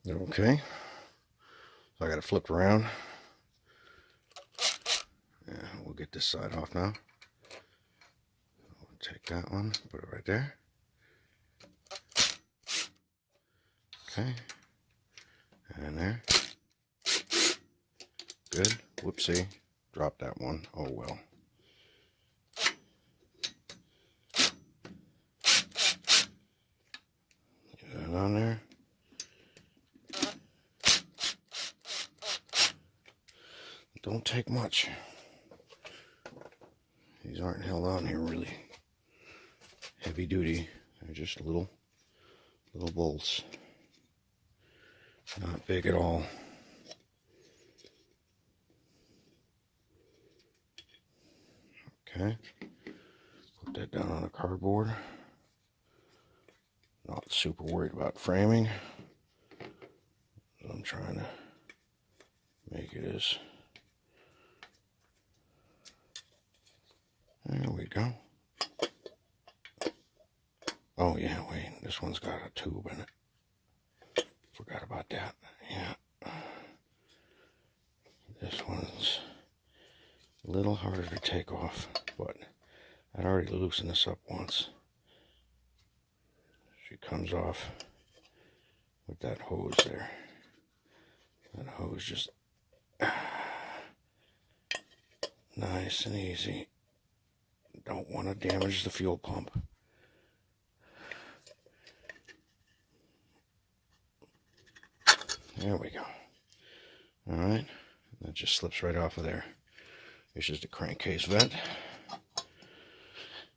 Okay, so I got it flipped around. Yeah, we'll get this side off now. We'll take that one, put it right there. Okay, and there. Good. Whoopsie, dropped that one. Oh well. Get that on there. Don't take much. These aren't held on here really heavy duty. They're just little bolts. Not big at all. Okay. Put that down on the cardboard. Not super worried about framing. I'm trying to make it as... There we go. Oh yeah, wait, this one's got a tube in it. Forgot about that. Yeah. This one's a little harder to take off, but I'd already loosened this up once. She comes off with that hose there. That hose just nice and easy. Don't want to damage the fuel pump. There we go. Alright, that just slips right off of there. It's just a crankcase vent.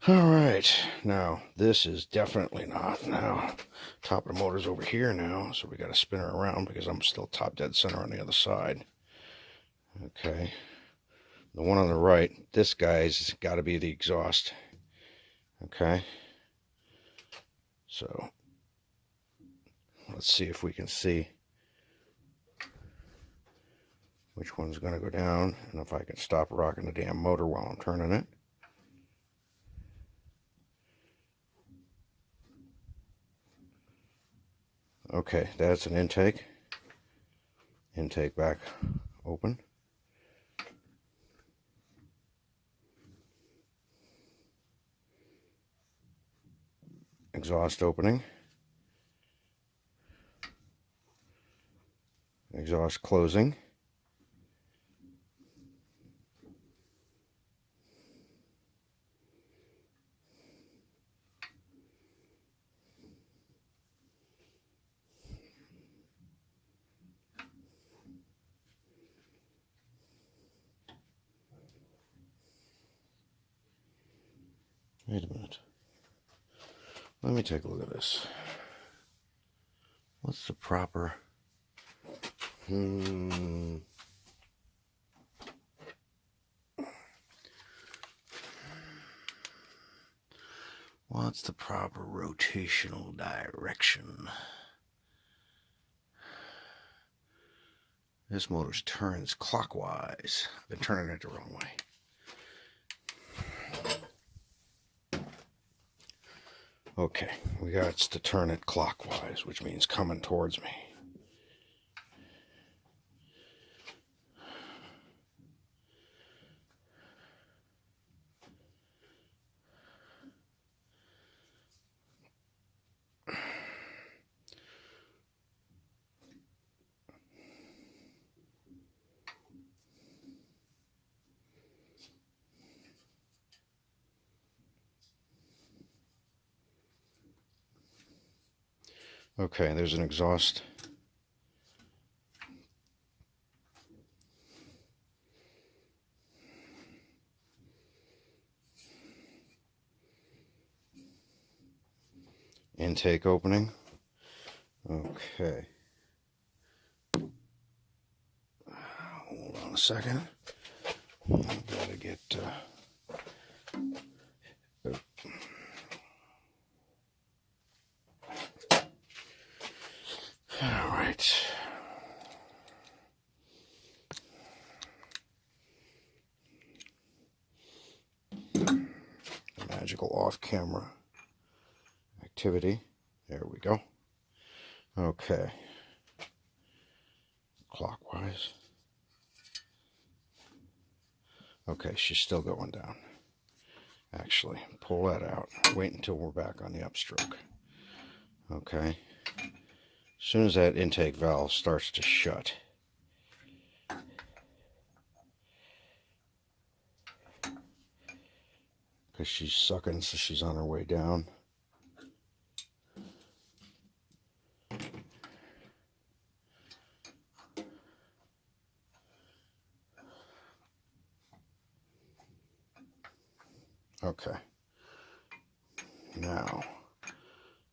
Alright, now this is definitely not. Now, top of the motor's over here now, so we got to spin her around because I'm still top dead center on the other side. Okay, the one on the right, this guy's got to be the exhaust. Okay, so let's see if we can see which one's going to go down, and if I can stop rocking the damn motor while I'm turning it. Okay, that's an intake. Intake back open. Exhaust opening. Exhaust closing. Wait a minute. Let me take a look at this. What's the proper... What's the proper rotational direction? This motor turns clockwise. I've been turning it the wrong way. Okay, we got to turn it clockwise, which means coming towards me. Okay, there's an exhaust. Intake opening. Okay. Hold on a second. I've got to get... All right. Magical off-camera activity. There we go. Okay. clockwise. Okay, she's still going down. Actually, pull that out. Wait until we're back on the upstroke. Okay. As soon as that intake valve starts to shut, because she's sucking, so she's on her way down. Okay. Now,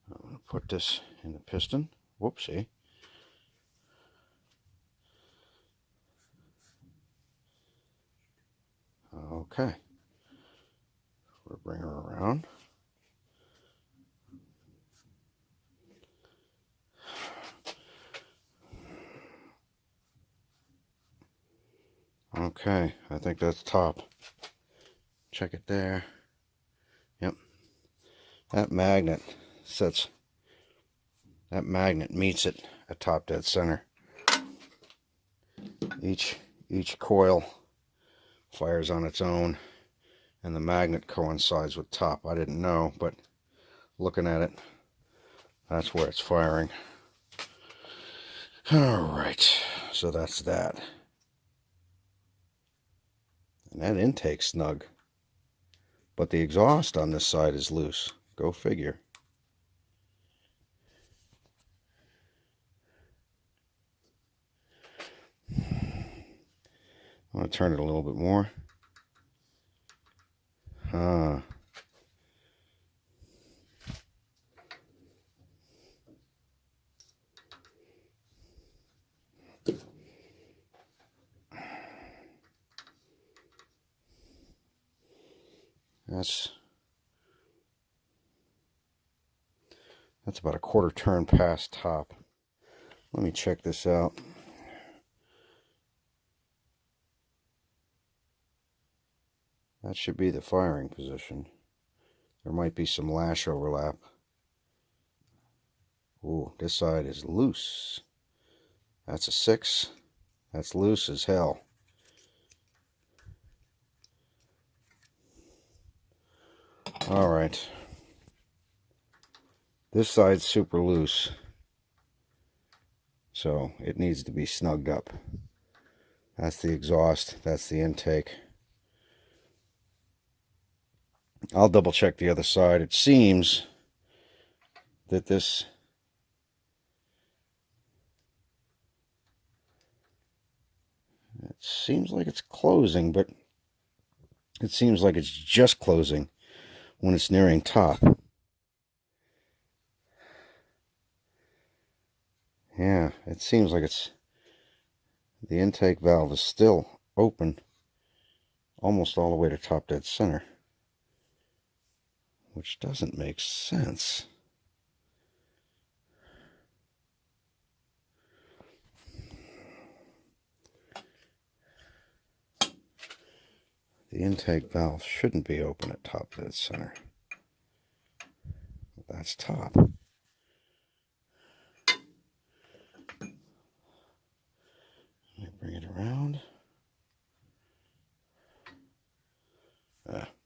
I'm going to put this in the piston. Whoopsie. Okay. We'll bring her around. Okay, I think that's top. Check it there. Yep. That magnet meets it at top dead center. Each coil fires on its own, and the magnet coincides with top. I didn't know, but looking at it, that's where it's firing. Alright, so that's that. And that intake's snug. But the exhaust on this side is loose. Go figure. I want to turn it a little bit more. That's about a quarter turn past top. Let me check this out. That should be the firing position. There might be some lash overlap. Ooh, this side is loose. That's a 6. That's loose as hell. Alright. This side's super loose, so it needs to be snugged up. That's the exhaust, that's the intake. I'll double check the other side. It seems that this it seems like it's closing, but it seems like it's just closing when it's nearing top. Yeah, it seems like the intake valve is still open almost all the way to top dead center, which doesn't make sense. The intake valve shouldn't be open at top dead center. That's top. Let me bring it around.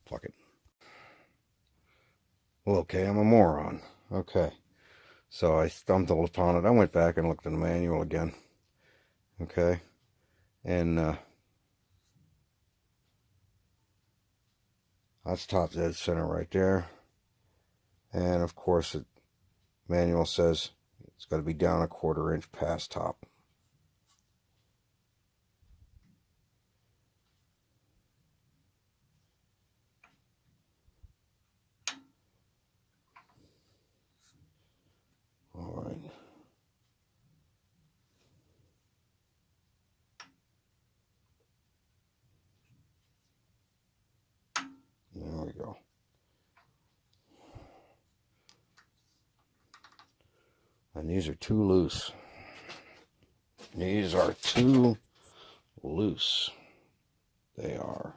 Fuck it. Well, okay, I'm a moron. Okay. So I stumbled upon it. I went back and looked in the manual again. Okay. And that's top dead center right there. And of course, the manual says it's got to be down a quarter inch past top. All right. There we go. And these are too loose. These are too loose. They are.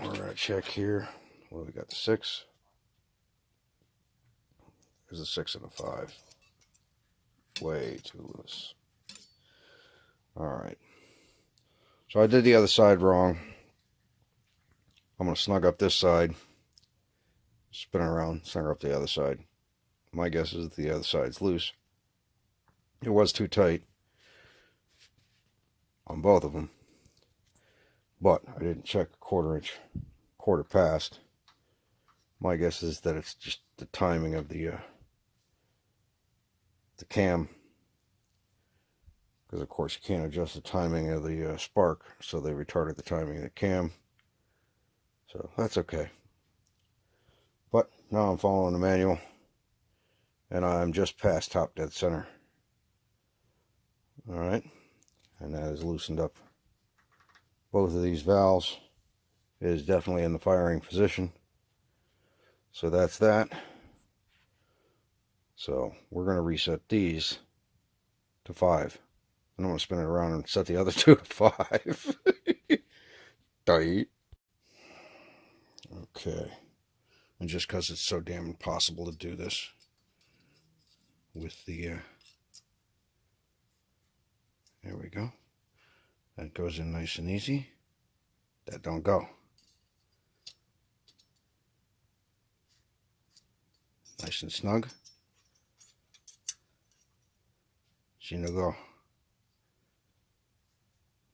We're going to check here. Well, we got the 6. There's a 6 and a 5. Way too loose. Alright. So I did the other side wrong. I'm going to snug up this side. Spin it around, snug up the other side. My guess is that the other side's loose. It was too tight on both of them. But I didn't check a quarter past. My guess is that it's just the timing of the cam, because of course you can't adjust the timing of the spark, so they retarded the timing of the cam. So that's okay. But now I'm following the manual, and I'm just past top dead center. All right, and that has loosened up both of these valves. It is definitely in the firing position. So that's that. So we're going to reset these to 5. And I'm going to spin it around and set the other two to 5. Tight. Okay. And just because it's so damn impossible to do this with the... there we go. That goes in nice and easy. That don't go. Nice and snug. See no go.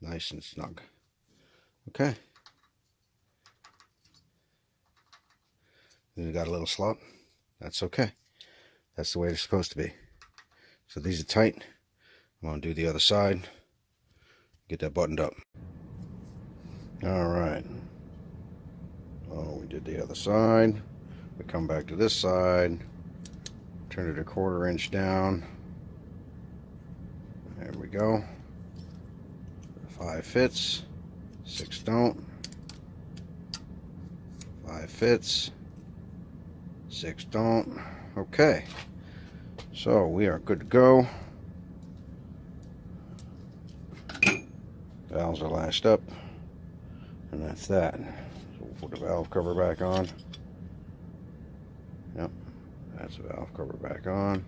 Nice and snug. Okay. We got a little slop. That's okay. That's the way they're supposed to be. So these are tight. I'm going to do the other side. Get that buttoned up. Alright. Oh, we did the other side. We come back to this side. Turn it a 1/4 inch down. There we go. 5 fits. 6 don't. 5 fits. 6 don't. Okay. So we are good to go. Valves are lashed up. And that's that. So we'll put the valve cover back on. Yep. That's the valve cover back on.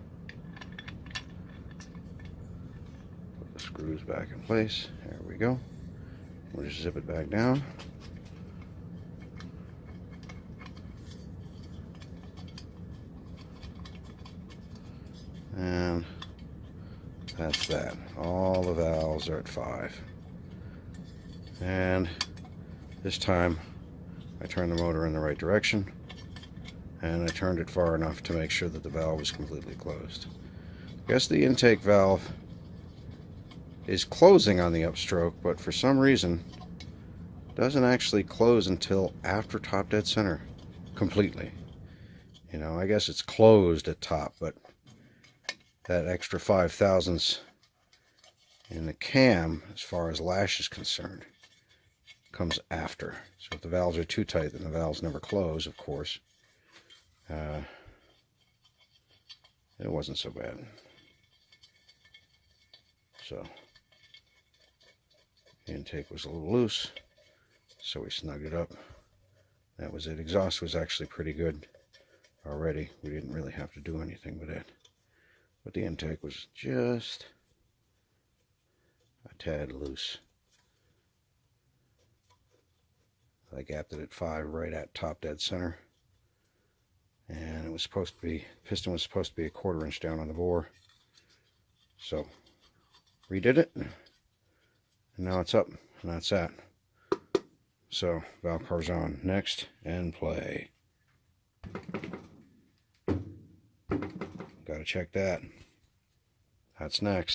Put the screws back in place. There we go. We'll just zip it back down. And that's that. All the valves are at 5. And this time I turned the motor in the right direction, and I turned it far enough to make sure that the valve was completely closed. I guess the intake valve is closing on the upstroke, but for some reason doesn't actually close until after top dead center completely. You know, I guess it's closed at top, but that extra 5 thousandths in the cam, as far as lash is concerned, comes after. So if the valves are too tight, then the valves never close, of course. It wasn't so bad. So the intake was a little loose, so we snugged it up. That was it. Exhaust was actually pretty good already. We didn't really have to do anything with it. But the intake was just a tad loose. I gapped it at 5 right at top dead center. And it was supposed to be, piston was supposed to be a 1/4 inch down on the bore. So, redid it. And now it's up. And that's that. So, valve cover's on. Next, and play. Gotta check that. That's next.